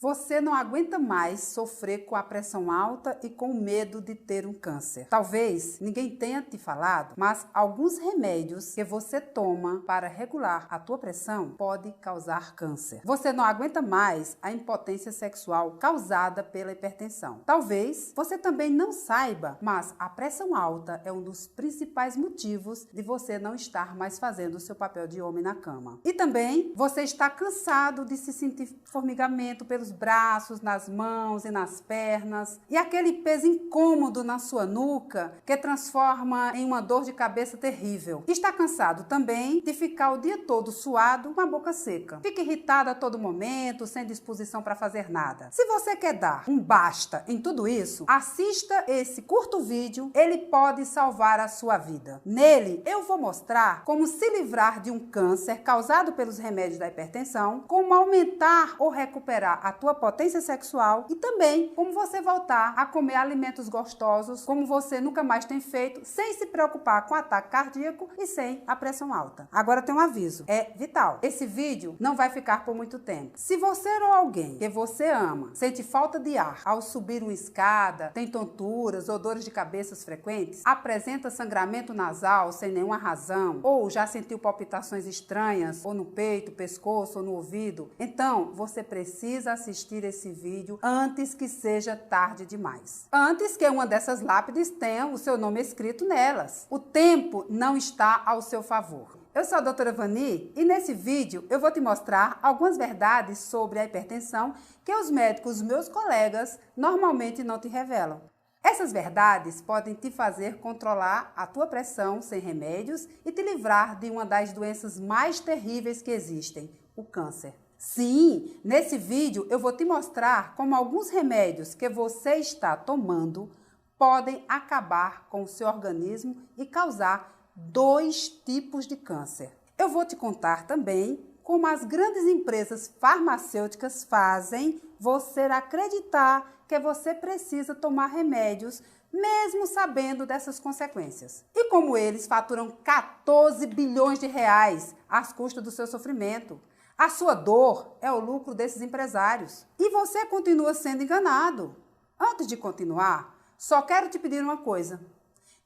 Você não aguenta mais sofrer com a pressão alta e com o medo de ter um câncer. Talvez ninguém tenha te falado, mas alguns remédios que você toma para regular a tua pressão pode causar câncer. Você não aguenta mais a impotência sexual causada pela hipertensão. Talvez você também não saiba, mas a pressão alta é um dos principais motivos de você não estar mais fazendo o seu papel de homem na cama. E também você está cansado de se sentir formigamento pelos braços, nas mãos e nas pernas, e aquele peso incômodo na sua nuca que transforma em uma dor de cabeça terrível. Está cansado também de ficar o dia todo suado com a boca seca. Fica irritado a todo momento, sem disposição para fazer nada. Se você quer dar um basta em tudo isso, assista esse curto vídeo, ele pode salvar a sua vida. Nele, eu vou mostrar como se livrar de um câncer causado pelos remédios da hipertensão, como aumentar ou recuperar a tua potência sexual e também como você voltar a comer alimentos gostosos como você nunca mais tem feito, sem se preocupar com ataque cardíaco e sem a pressão alta. Agora tem um aviso, é vital. Esse vídeo não vai ficar por muito tempo. Se você ou alguém que você ama sente falta de ar ao subir uma escada, tem tonturas ou dores de cabeça frequentes, apresenta sangramento nasal sem nenhuma razão, ou já sentiu palpitações estranhas, ou no peito, pescoço ou no ouvido, então você precisa assistir esse vídeo antes que seja tarde demais. Antes que uma dessas lápides tenha o seu nome escrito nelas. O tempo não está ao seu favor. Eu sou a doutora Vani e nesse vídeo eu vou te mostrar algumas verdades sobre a hipertensão que os médicos, meus colegas, normalmente não te revelam. Essas verdades podem te fazer controlar a tua pressão sem remédios e te livrar de uma das doenças mais terríveis que existem, o câncer. Sim, nesse vídeo eu vou te mostrar como alguns remédios que você está tomando podem acabar com o seu organismo e causar 2 tipos de câncer. Eu vou te contar também como as grandes empresas farmacêuticas fazem você acreditar que você precisa tomar remédios, mesmo sabendo dessas consequências. E como eles faturam 14 bilhões de reais às custas do seu sofrimento. A sua dor é o lucro desses empresários. E você continua sendo enganado. Antes de continuar, só quero te pedir uma coisa.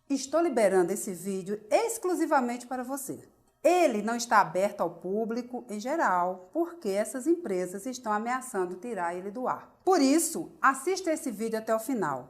Estou liberando esse vídeo exclusivamente para você. Ele não está aberto ao público em geral, porque essas empresas estão ameaçando tirar ele do ar. Por isso, assista esse vídeo até o final.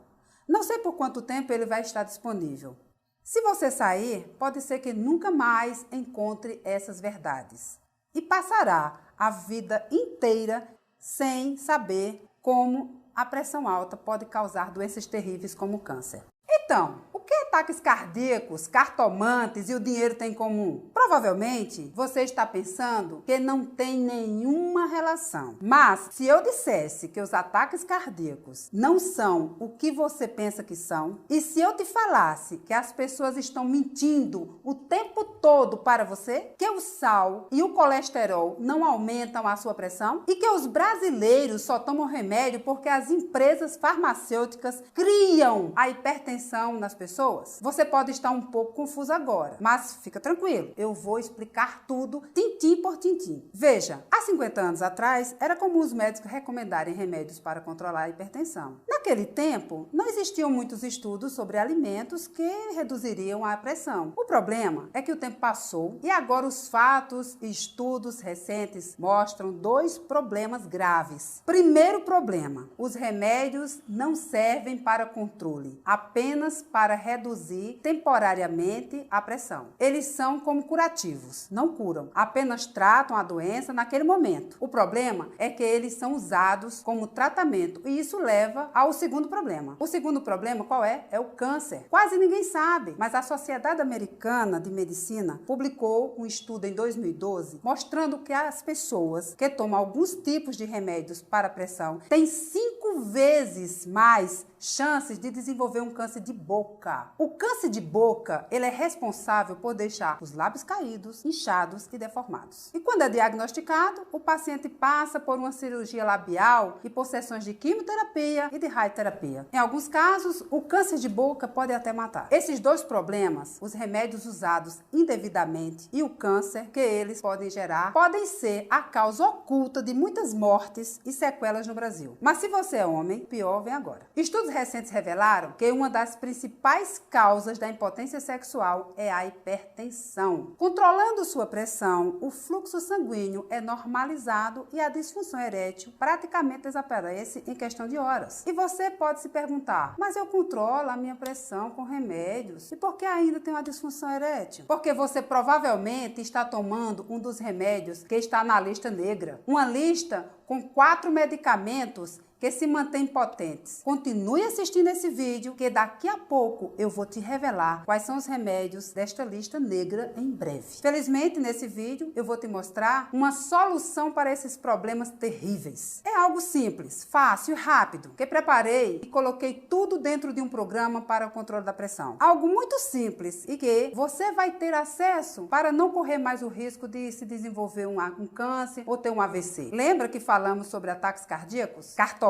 Não sei por quanto tempo ele vai estar disponível. Se você sair, pode ser que nunca mais encontre essas verdades. E passará a vida inteira sem saber como a pressão alta pode causar doenças terríveis como o câncer. Então, o que ataques cardíacos, cartomantes e o dinheiro têm em comum? Provavelmente você está pensando que não tem nenhuma relação. Mas se eu dissesse que os ataques cardíacos não são o que você pensa que são, e se eu te falasse que as pessoas estão mentindo o tempo todo para você, que o sal e o colesterol não aumentam a sua pressão e que os brasileiros só tomam remédio porque as empresas farmacêuticas criam a hipertensão nas pessoas, você pode estar um pouco confuso agora, mas fica tranquilo, eu vou explicar tudo, tintim por tintim. Veja, há 50 anos atrás, era comum os médicos recomendarem remédios para controlar a hipertensão. Naquele tempo, não existiam muitos estudos sobre alimentos que reduziriam a pressão. O problema é que o tempo passou e agora os fatos e estudos recentes mostram 2 problemas graves. Primeiro problema, os remédios não servem para controle, apenas para reduzir temporariamente a pressão. Eles são como curativos, não curam, apenas tratam a doença naquele momento. O problema é que eles são usados como tratamento e isso leva ao segundo problema. O segundo problema qual é? É o câncer. Quase ninguém sabe, mas a Sociedade Americana de Medicina publicou um estudo em 2012 mostrando que as pessoas que tomam alguns tipos de remédios para a pressão têm 5 vezes mais chances de desenvolver um câncer de boca. perguntar. O câncer de boca, ele é responsável por deixar os lábios caídos, inchados e deformados. E quando é diagnosticado, o paciente passa por uma cirurgia labial e por sessões de quimioterapia e de radioterapia. Em alguns casos, o câncer de boca pode até matar. Esses dois problemas, os remédios usados indevidamente e o câncer que eles podem gerar, podem ser a causa oculta de muitas mortes e sequelas no Brasil. Mas se você é homem, pior vem agora. Estudos recentes revelaram que uma das principais causas da impotência sexual é a hipertensão. Controlando sua pressão, o fluxo sanguíneo é normalizado e a disfunção erétil praticamente desaparece em questão de horas. E você pode se perguntar, mas eu controlo a minha pressão com remédios, e por que ainda tem uma disfunção erétil? Porque você provavelmente está tomando um dos remédios que está na lista negra. Uma lista com 4 medicamentos que se mantêm potentes. Continue assistindo esse vídeo, que daqui a pouco eu vou te revelar quais são os remédios desta lista negra em breve. Felizmente, nesse vídeo, eu vou te mostrar uma solução para esses problemas terríveis. É algo simples, fácil e rápido, que preparei e coloquei tudo dentro de um programa para o controle da pressão. Algo muito simples e que você vai ter acesso para não correr mais o risco de se desenvolver um câncer ou ter um AVC. Lembra que falamos sobre ataques cardíacos? Cartomantes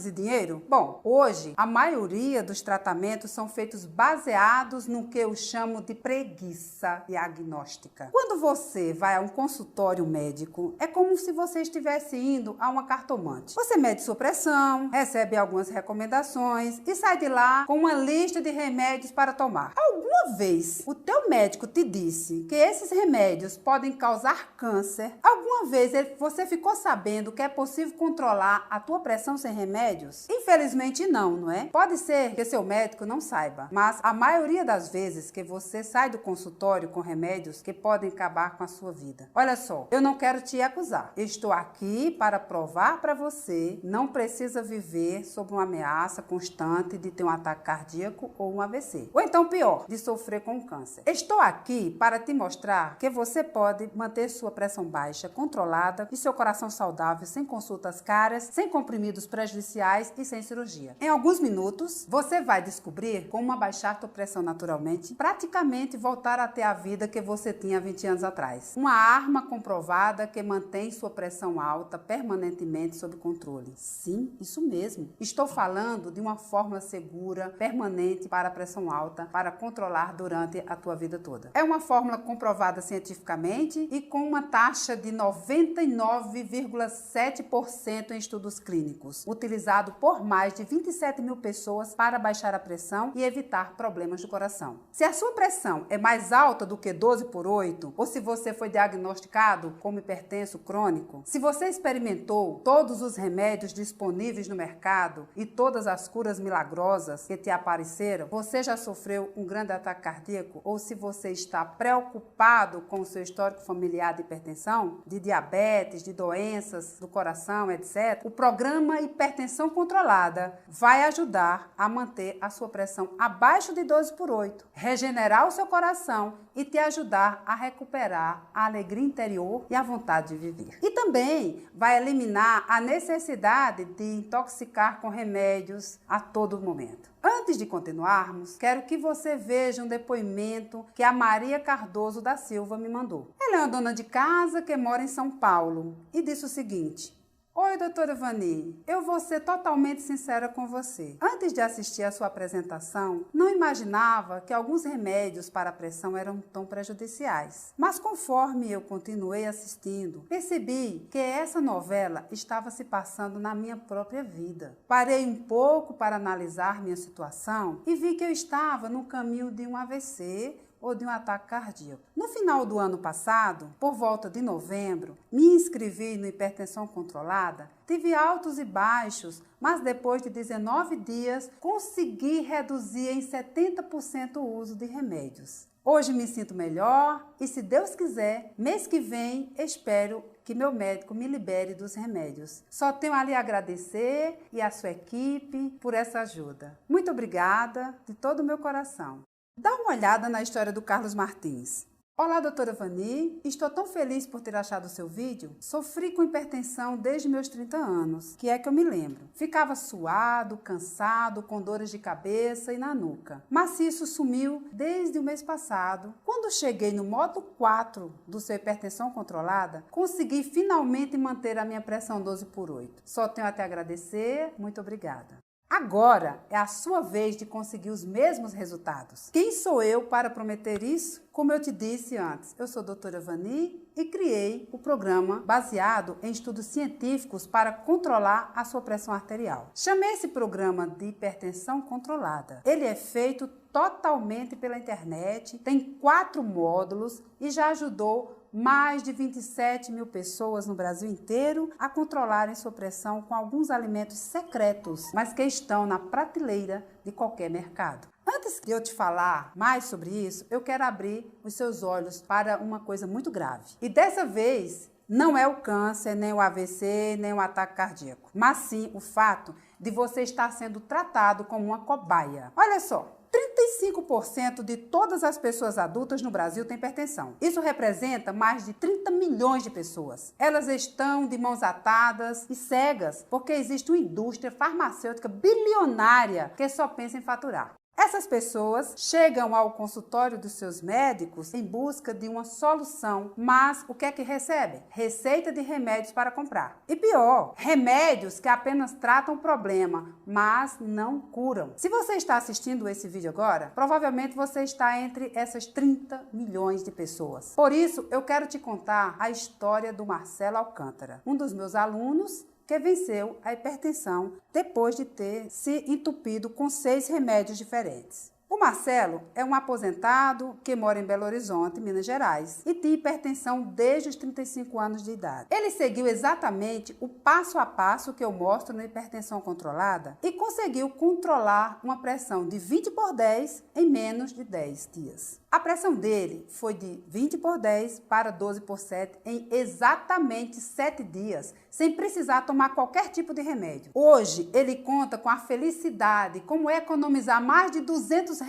e dinheiro? Bom, hoje a maioria dos tratamentos são feitos baseados no que eu chamo de preguiça diagnóstica. Quando você vai a um consultório médico, é como se você estivesse indo a uma cartomante. Você mede sua pressão, recebe algumas recomendações e sai de lá com uma lista de remédios para tomar. Alguma vez o teu médico te disse que esses remédios podem causar câncer? Alguma vez você ficou sabendo que é possível controlar a tua pressão sem remédios? Infelizmente não é? Pode ser que seu médico não saiba, mas a maioria das vezes que você sai do consultório com remédios que podem acabar com a sua vida. Olha só, eu não quero te acusar. Eu estou aqui para provar para você, não precisa viver sob uma ameaça constante de ter um ataque cardíaco ou um AVC. Ou então pior, de sofrer com câncer. Estou aqui para te mostrar que você pode manter sua pressão baixa, controlada e seu coração saudável, sem consultas caras, sem comprimidos prejudiciais e sem cirurgia. Em alguns minutos, você vai descobrir como abaixar sua pressão naturalmente, praticamente voltar a ter a vida que você tinha 20 anos atrás. Uma arma comprovada que mantém sua pressão alta permanentemente sob controle. Sim, isso mesmo. Estou falando de uma fórmula segura, permanente para a pressão alta, para controlar durante a tua vida toda. É uma fórmula comprovada cientificamente e com uma taxa de 99,7% em estudos clínicos, utilizado por mais de 27 mil pessoas para baixar a pressão e evitar problemas do coração. Se a sua pressão é mais alta do que 12/8, ou se você foi diagnosticado como hipertenso crônico, se você experimentou todos os remédios disponíveis no mercado e todas as curas milagrosas que te apareceram, você já sofreu um grande ataque cardíaco, ou se você está preocupado com o seu histórico familiar de hipertensão, de diabetes, de doenças do coração, etc., o programa Hipertensão Controlada vai ajudar a manter a sua pressão abaixo de 12/8, regenerar o seu coração e te ajudar a recuperar a alegria interior e a vontade de viver. E também vai eliminar a necessidade de intoxicar com remédios a todo momento. Antes de continuarmos, quero que você veja um depoimento que a Maria Cardoso da Silva me mandou. Ela é uma dona de casa que mora em São Paulo e disse o seguinte: Oi, doutora Vani, eu vou ser totalmente sincera com você. Antes de assistir a sua apresentação, não imaginava que alguns remédios para a pressão eram tão prejudiciais. Mas conforme eu continuei assistindo, percebi que essa novela estava se passando na minha própria vida. Parei um pouco para analisar minha situação e vi que eu estava no caminho de um AVC ou de um ataque cardíaco. No final do ano passado, por volta de novembro, me inscrevi no Hipertensão Controlada, tive altos e baixos, mas depois de 19 dias, consegui reduzir em 70% o uso de remédios. Hoje me sinto melhor e, se Deus quiser, mês que vem, espero que meu médico me libere dos remédios. Só tenho a lhe agradecer e a sua equipe por essa ajuda. Muito obrigada de todo o meu coração. Dá uma olhada na história do Carlos Martins. Olá, doutora Vani. Estou tão feliz por ter achado o seu vídeo. Sofri com hipertensão desde meus 30 anos, que é que eu me lembro. Ficava suado, cansado, com dores de cabeça e na nuca. Mas isso sumiu desde o mês passado. Quando cheguei no modo 4 do seu hipertensão controlada, consegui finalmente manter a minha pressão 12/8. Só tenho a te agradecer. Muito obrigada. Agora é a sua vez de conseguir os mesmos resultados. Quem sou eu para prometer isso? Como eu te disse antes, eu sou a doutora Vani e criei o programa baseado em estudos científicos para controlar a sua pressão arterial. Chamei esse programa de hipertensão controlada. Ele é feito totalmente pela internet, tem 4 módulos e já ajudou mais de 27 mil pessoas no Brasil inteiro a controlarem sua pressão com alguns alimentos secretos, mas que estão na prateleira de qualquer mercado. Antes de eu te falar mais sobre isso, eu quero abrir os seus olhos para uma coisa muito grave. E dessa vez, não é o câncer, nem o AVC, nem o ataque cardíaco, mas sim o fato de você estar sendo tratado como uma cobaia. Olha só. 35% de todas as pessoas adultas no Brasil têm hipertensão. Isso representa mais de 30 milhões de pessoas. Elas estão de mãos atadas e cegas, porque existe uma indústria farmacêutica bilionária que só pensa em faturar. Essas pessoas chegam ao consultório dos seus médicos em busca de uma solução, mas o que é que recebem? Receita de remédios para comprar. E pior, remédios que apenas tratam o problema, mas não curam. Se você está assistindo esse vídeo agora, provavelmente você está entre essas 30 milhões de pessoas. Por isso, eu quero te contar a história do Marcelo Alcântara, um dos meus alunos que venceu a hipertensão depois de ter se entupido com 6 remédios diferentes. O Marcelo é um aposentado que mora em Belo Horizonte, Minas Gerais, e tem hipertensão desde os 35 anos de idade. Ele seguiu exatamente o passo a passo que eu mostro na hipertensão controlada e conseguiu controlar uma pressão de 20/10 em menos de 10 dias. A pressão dele foi de 20/10 para 12/7 em exatamente 7 dias, sem precisar tomar qualquer tipo de remédio. Hoje, ele conta com a felicidade, como economizar mais de R$200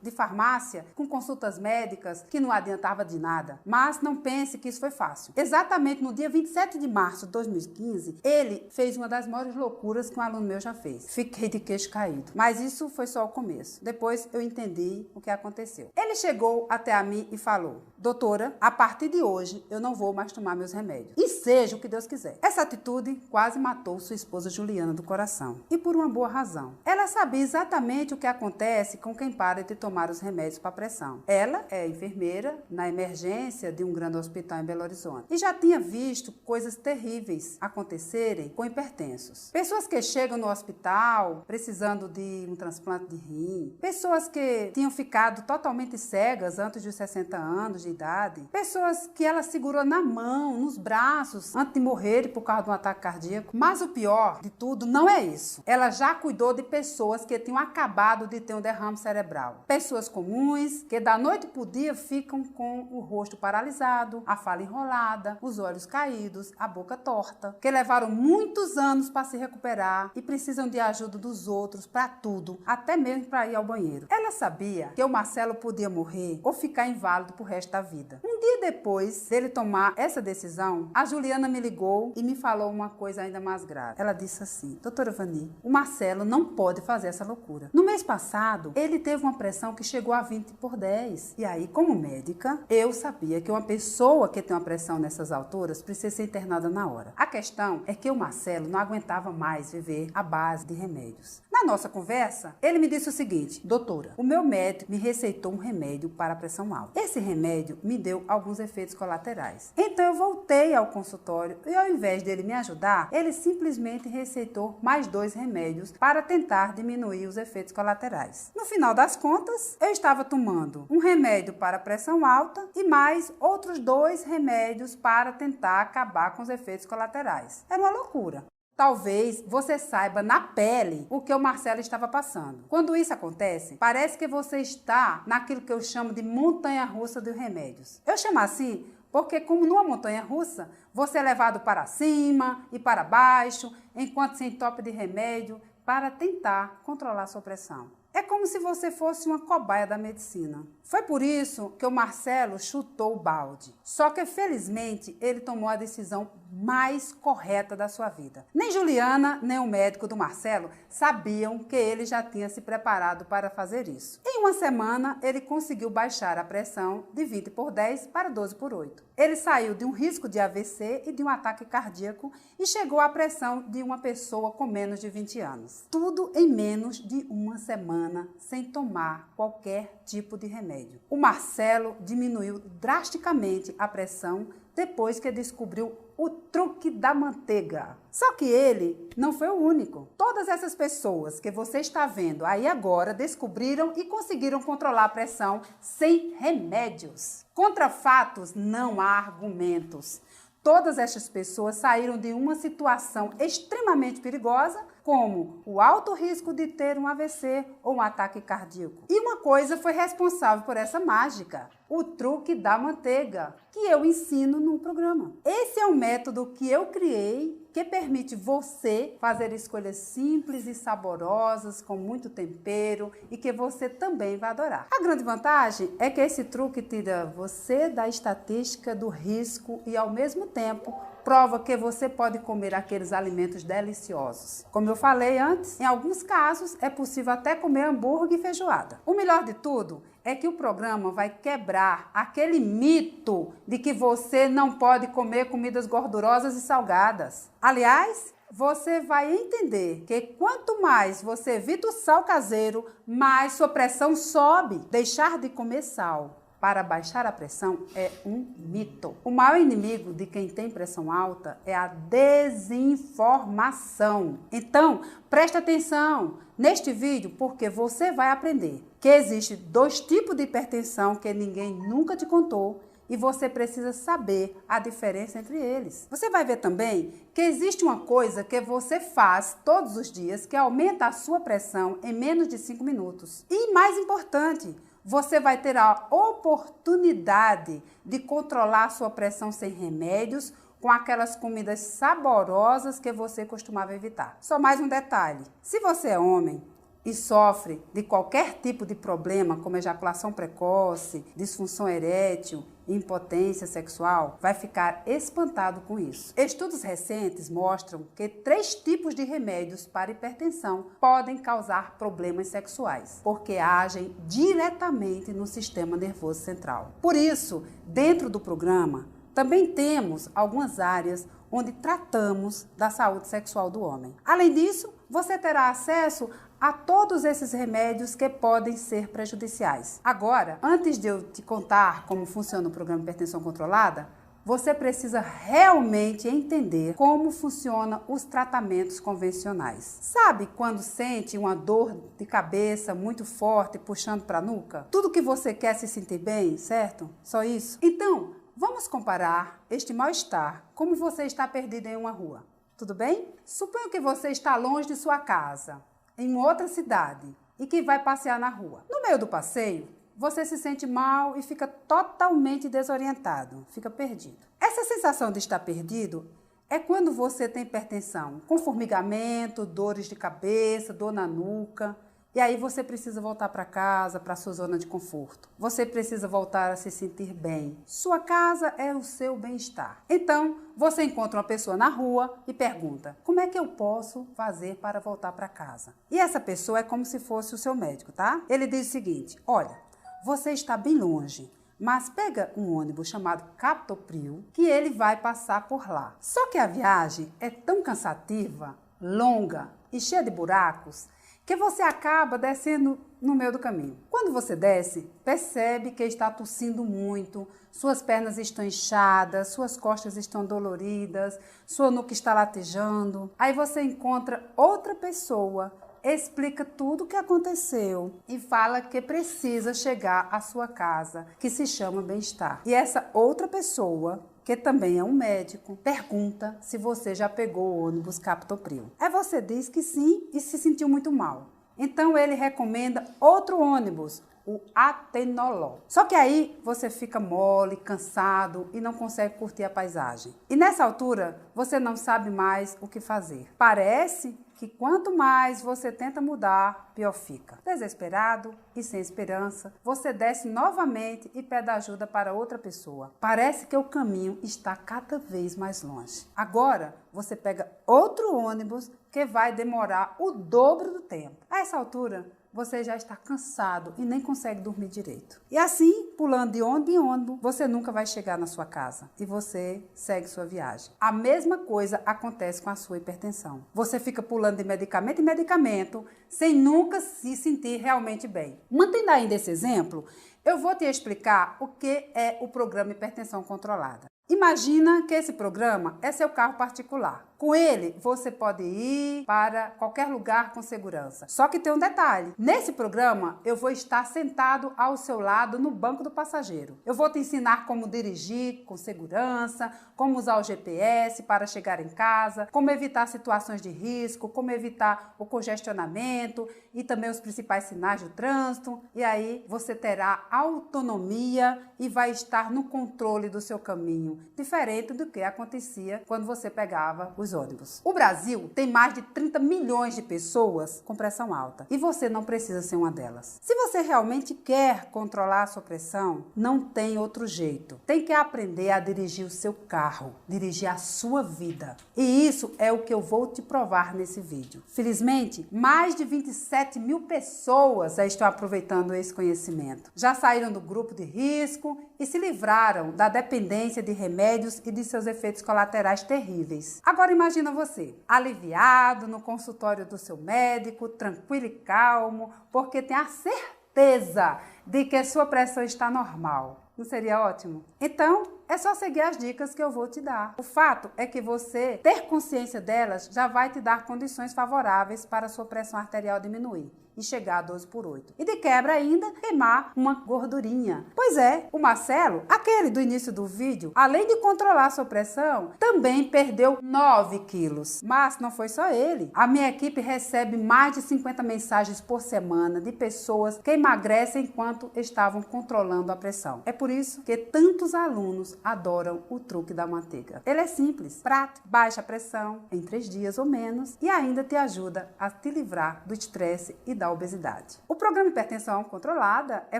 de farmácia com consultas médicas que não adiantava de nada. Mas não pense que isso foi fácil. Exatamente no dia 27 de março de 2015, ele fez uma das maiores loucuras que um aluno meu já fez. Fiquei de queixo caído. Mas isso foi só o começo. Depois eu entendi o que aconteceu. Ele chegou até a mim e falou: doutora, a partir de hoje eu não vou mais tomar meus remédios. E seja o que Deus quiser. Essa atitude quase matou sua esposa Juliana do coração. E por uma boa razão. Ela sabia exatamente o que acontece com quem para de tomar os remédios para pressão. Ela é enfermeira na emergência de um grande hospital em Belo Horizonte. E já tinha visto coisas terríveis acontecerem com hipertensos. Pessoas que chegam no hospital precisando de um transplante de rim. Pessoas que tinham ficado totalmente cegas antes dos 60 anos de idade, pessoas que ela segurou na mão, nos braços, antes de morrer por causa de um ataque cardíaco. Mas o pior de tudo não é isso. Ela já cuidou de pessoas que tinham acabado de ter um derrame cerebral. Pessoas comuns que da noite pro dia ficam com o rosto paralisado, a fala enrolada, os olhos caídos, a boca torta, que levaram muitos anos para se recuperar e precisam de ajuda dos outros para tudo, até mesmo para ir ao banheiro. Ela sabia que o Marcelo podia morrer ou ficar inválido pro resto da vida. Um dia depois dele tomar essa decisão, a Juliana me ligou e me falou uma coisa ainda mais grave. Ela disse assim: doutora Vani, o Marcelo não pode fazer essa loucura. No mês passado, ele teve uma pressão que chegou a 20/10. E aí, como médica, eu sabia que uma pessoa que tem uma pressão nessas alturas precisa ser internada na hora. A questão é que o Marcelo não aguentava mais viver à base de remédios. Na nossa conversa, ele me disse o seguinte: doutora, o meu médico me receitou um remédio para a pressão alta. Esse remédio me deu alguns efeitos colaterais. Então eu voltei ao consultório e ao invés dele me ajudar, ele simplesmente receitou mais 2 remédios para tentar diminuir os efeitos colaterais. No final das contas, eu estava tomando um remédio para a pressão alta e mais outros 2 remédios para tentar acabar com os efeitos colaterais. Era uma loucura. Talvez você saiba na pele o que o Marcelo estava passando. Quando isso acontece, parece que você está naquilo que eu chamo de montanha-russa dos remédios. Eu chamo assim porque, como numa montanha-russa, você é levado para cima e para baixo, enquanto se entope de remédio para tentar controlar sua pressão. É como se você fosse uma cobaia da medicina. Foi por isso que o Marcelo chutou o balde. Só que, felizmente, ele tomou a decisão mais correta da sua vida. Nem Juliana, nem o médico do Marcelo sabiam que ele já tinha se preparado para fazer isso. Em uma semana, ele conseguiu baixar a pressão de 20/10 para 12/8. Ele saiu de um risco de AVC e de um ataque cardíaco e chegou à pressão de uma pessoa com menos de 20 anos. Tudo em menos de uma semana, sem tomar qualquer tipo de remédio. O Marcelo diminuiu drasticamente a pressão depois que descobriu o truque da manteiga. Só que ele não foi o único. Todas essas pessoas que você está vendo aí agora descobriram e conseguiram controlar a pressão sem remédios. Contra fatos não há argumentos. Todas estas pessoas saíram de uma situação extremamente perigosa, como o alto risco de ter um AVC ou um ataque cardíaco. E uma coisa foi responsável por essa mágica: o truque da manteiga, que eu ensino no programa. Esse é um método que eu criei que permite você fazer escolhas simples e saborosas, com muito tempero e que você também vai adorar. A grande vantagem é que esse truque tira você da estatística do risco e, ao mesmo tempo, prova que você pode comer aqueles alimentos deliciosos. Como eu falei antes, em alguns casos é possível até comer hambúrguer e feijoada. O melhor de tudo é que o programa vai quebrar aquele mito de que você não pode comer comidas gordurosas e salgadas. Aliás, você vai entender que quanto mais você evita o sal caseiro, mais sua pressão sobe. Deixar de comer sal para baixar a pressão é um mito. O maior inimigo de quem tem pressão alta é a desinformação. Então, preste atenção neste vídeo, porque você vai aprender que existe 2 tipos de hipertensão que ninguém nunca te contou e você precisa saber a diferença entre eles. Você vai ver também que existe uma coisa que você faz todos os dias que aumenta a sua pressão em menos de 5 minutos. E mais importante, você vai ter a oportunidade de controlar a sua pressão sem remédios, com aquelas comidas saborosas que você costumava evitar. Só mais um detalhe: se você é homem e sofre de qualquer tipo de problema, como ejaculação precoce, disfunção erétil, impotência sexual, vai ficar espantado com isso. Estudos recentes mostram que 3 tipos de remédios para hipertensão podem causar problemas sexuais, porque agem diretamente no sistema nervoso central. Por isso, dentro do programa, também temos algumas áreas onde tratamos da saúde sexual do homem. Além disso, você terá acesso a todos esses remédios que podem ser prejudiciais. Agora, antes de eu te contar como funciona o programa Hipertensão Controlada, você precisa realmente entender como funcionam os tratamentos convencionais. Sabe quando sente uma dor de cabeça muito forte puxando para a nuca? Tudo que você quer se sentir bem, certo? Só isso? Então, vamos comparar este mal-estar como você está perdido em uma rua. Tudo bem? Suponha que você está longe de sua casa, em outra cidade, e que vai passear na rua. No meio do passeio, você se sente mal e fica totalmente desorientado, fica perdido. Essa sensação de estar perdido é quando você tem hipertensão, com formigamento, dores de cabeça, dor na nuca. E aí você precisa voltar para casa, para a sua zona de conforto. Você precisa voltar a se sentir bem. Sua casa é o seu bem-estar. Então, você encontra uma pessoa na rua e pergunta: como é que eu posso fazer para voltar para casa? E essa pessoa é como se fosse o seu médico, tá? Ele diz o seguinte: olha, você está bem longe, mas pega um ônibus chamado Captopril que ele vai passar por lá. Só que a viagem é tão cansativa, longa e cheia de buracos que você acaba descendo no meio do caminho. Quando você desce, percebe que está tossindo muito, suas pernas estão inchadas, suas costas estão doloridas, sua nuca está latejando. Aí você encontra outra pessoa, explica tudo o que aconteceu e fala que precisa chegar à sua casa, que se chama bem-estar. E essa outra pessoa, que também é um médico, pergunta se você já pegou o ônibus Captopril. Aí você diz que sim e se sentiu muito mal. Então ele recomenda outro ônibus, o atenolol. Só que aí você fica mole, cansado e não consegue curtir a paisagem. E nessa altura, você não sabe mais o que fazer. Parece que quanto mais você tenta mudar, pior fica. Desesperado e sem esperança, você desce novamente e pede ajuda para outra pessoa. Parece que o caminho está cada vez mais longe. Agora, você pega outro ônibus que vai demorar o dobro do tempo. A essa altura, você já está cansado e nem consegue dormir direito. E assim, pulando de ônibus em ônibus, você nunca vai chegar na sua casa e você segue sua viagem. A mesma coisa acontece com a sua hipertensão. Você fica pulando de medicamento em medicamento sem nunca se sentir realmente bem. Mantendo ainda esse exemplo, eu vou te explicar o que é o programa Hipertensão Controlada. Imagina que esse programa é seu carro particular. Com ele, você pode ir para qualquer lugar com segurança. Só que tem um detalhe. Nesse programa, eu vou estar sentado ao seu lado no banco do passageiro. Eu vou te ensinar como dirigir com segurança, como usar o GPS para chegar em casa, como evitar situações de risco, como evitar o congestionamento e também os principais sinais do trânsito. E aí, você terá autonomia e vai estar no controle do seu caminho, diferente do que acontecia quando você pegava os ônibus. O Brasil tem mais de 30 milhões de pessoas com pressão alta e você não precisa ser uma delas. Se você realmente quer controlar a sua pressão, não tem outro jeito. Tem que aprender a dirigir o seu carro, dirigir a sua vida. E isso é o que eu vou te provar nesse vídeo. Felizmente, mais de 27 mil pessoas já estão aproveitando esse conhecimento. Já saíram do grupo de risco e se livraram da dependência de remédios e de seus efeitos colaterais terríveis. Agora imagina você, aliviado no consultório do seu médico, tranquilo e calmo, porque tem a certeza de que sua pressão está normal. Não seria ótimo? Então, é só seguir as dicas que eu vou te dar. O fato é que você ter consciência delas já vai te dar condições favoráveis para a sua pressão arterial diminuir e chegar a 12/8. E de quebra ainda, queimar uma gordurinha. Pois é, o Marcelo, aquele do início do vídeo, além de controlar a sua pressão, também perdeu 9 quilos. Mas não foi só ele. A minha equipe recebe mais de 50 mensagens por semana de pessoas que emagrecem enquanto estavam controlando a pressão. É por isso que tantos alunos adoram o truque da manteiga. Ele é simples, prático, baixa a pressão em 3 dias ou menos e ainda te ajuda a te livrar do estresse e da obesidade. O programa Hipertensão Controlada é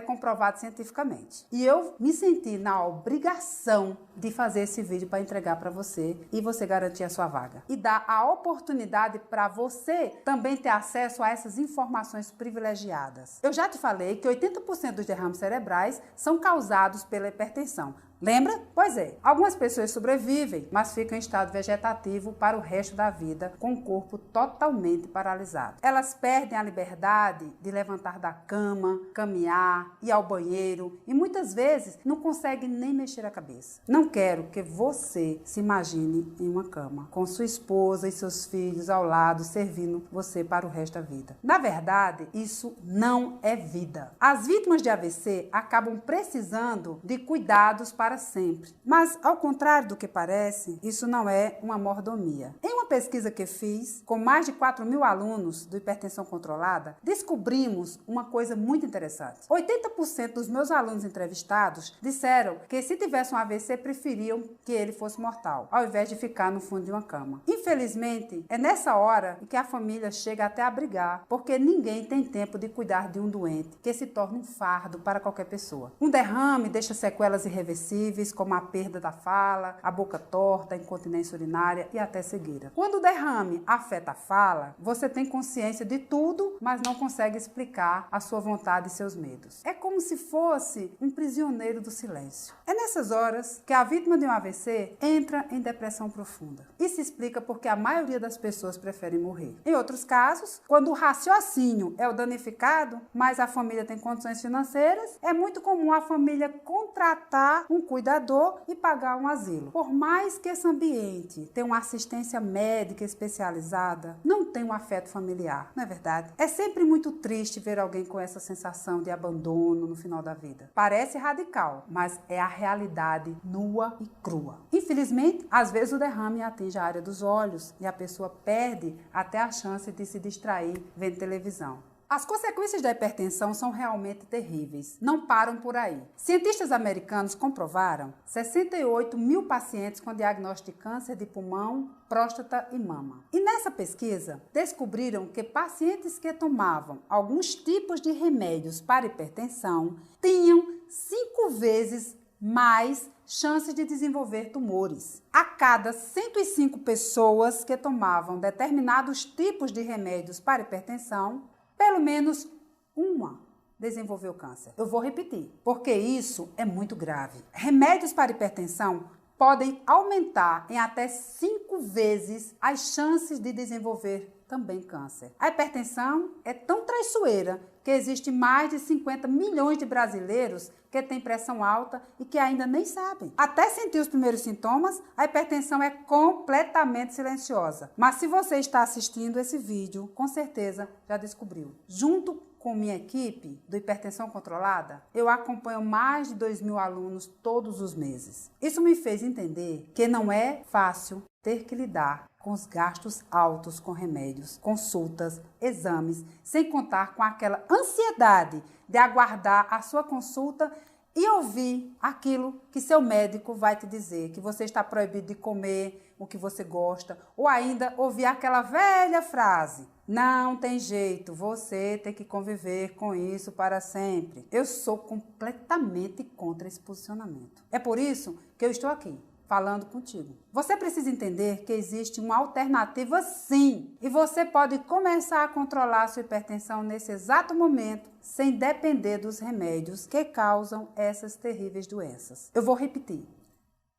comprovado cientificamente. E eu me senti na obrigação de fazer esse vídeo para entregar para você e você garantir a sua vaga. E dar a oportunidade para você também ter acesso a essas informações privilegiadas. Eu já te falei que 80% dos derrames cerebrais são causados pela hipertensão. Lembra? Pois é, algumas pessoas sobrevivem, mas ficam em estado vegetativo para o resto da vida, com o corpo totalmente paralisado. Elas perdem a liberdade de levantar da cama, caminhar, ir ao banheiro e muitas vezes não conseguem nem mexer a cabeça. Não quero que você se imagine em uma cama, com sua esposa e seus filhos ao lado, servindo você para o resto da vida. Na verdade, isso não é vida. As vítimas de AVC acabam precisando de cuidados para sempre. Mas, ao contrário do que parece, isso não é uma mordomia. Em uma pesquisa que fiz com mais de 4 mil alunos do Hipertensão Controlada, descobrimos uma coisa muito interessante. 80% dos meus alunos entrevistados disseram que se tivesse um AVC, preferiam que ele fosse mortal, ao invés de ficar no fundo de uma cama. Infelizmente, é nessa hora que a família chega até a brigar, porque ninguém tem tempo de cuidar de um doente, que se torna um fardo para qualquer pessoa. Um derrame deixa sequelas irreversíveis, como a perda da fala, a boca torta, a incontinência urinária e até cegueira. Quando o derrame afeta a fala, você tem consciência de tudo, mas não consegue explicar a sua vontade e seus medos. É como se fosse um prisioneiro do silêncio. É nessas horas que a vítima de um AVC entra em depressão profunda. Isso se explica porque a maioria das pessoas preferem morrer. Em outros casos, quando o raciocínio é o danificado, mas a família tem condições financeiras, é muito comum a família contratar um cuidador e pagar um asilo. Por mais que esse ambiente tenha uma assistência médica especializada, não tem um afeto familiar, não é verdade? É sempre muito triste ver alguém com essa sensação de abandono no final da vida. Parece radical, mas é a realidade nua e crua. Infelizmente, às vezes o derrame atinge a área dos olhos e a pessoa perde até a chance de se distrair vendo televisão. As consequências da hipertensão são realmente terríveis. Não param por aí. Cientistas americanos comprovaram 68 mil pacientes com diagnóstico de câncer de pulmão, próstata e mama. E nessa pesquisa, descobriram que pacientes que tomavam alguns tipos de remédios para hipertensão tinham 5 vezes mais chances de desenvolver tumores. A cada 105 pessoas que tomavam determinados tipos de remédios para hipertensão, pelo menos uma desenvolveu câncer. Eu vou repetir, porque isso é muito grave. Remédios para hipertensão podem aumentar em até 5 vezes as chances de desenvolver também câncer. A hipertensão é tão traiçoeira que existe mais de 50 milhões de brasileiros que têm pressão alta e que ainda nem sabem. Até sentir os primeiros sintomas, a hipertensão é completamente silenciosa. Mas se você está assistindo esse vídeo, com certeza já descobriu. Junto com minha equipe do Hipertensão Controlada, eu acompanho mais de 2.000 alunos todos os meses. Isso me fez entender que não é fácil ter que lidar com os gastos altos com remédios, consultas, exames, sem contar com aquela ansiedade de aguardar a sua consulta e ouvir aquilo que seu médico vai te dizer, que você está proibido de comer o que você gosta, ou ainda ouvir aquela velha frase: não tem jeito, você tem que conviver com isso para sempre. Eu sou completamente contra esse posicionamento. É por isso que eu estou aqui, falando contigo. Você precisa entender que existe uma alternativa sim, e você pode começar a controlar a sua hipertensão nesse exato momento, sem depender dos remédios que causam essas terríveis doenças. Eu vou repetir.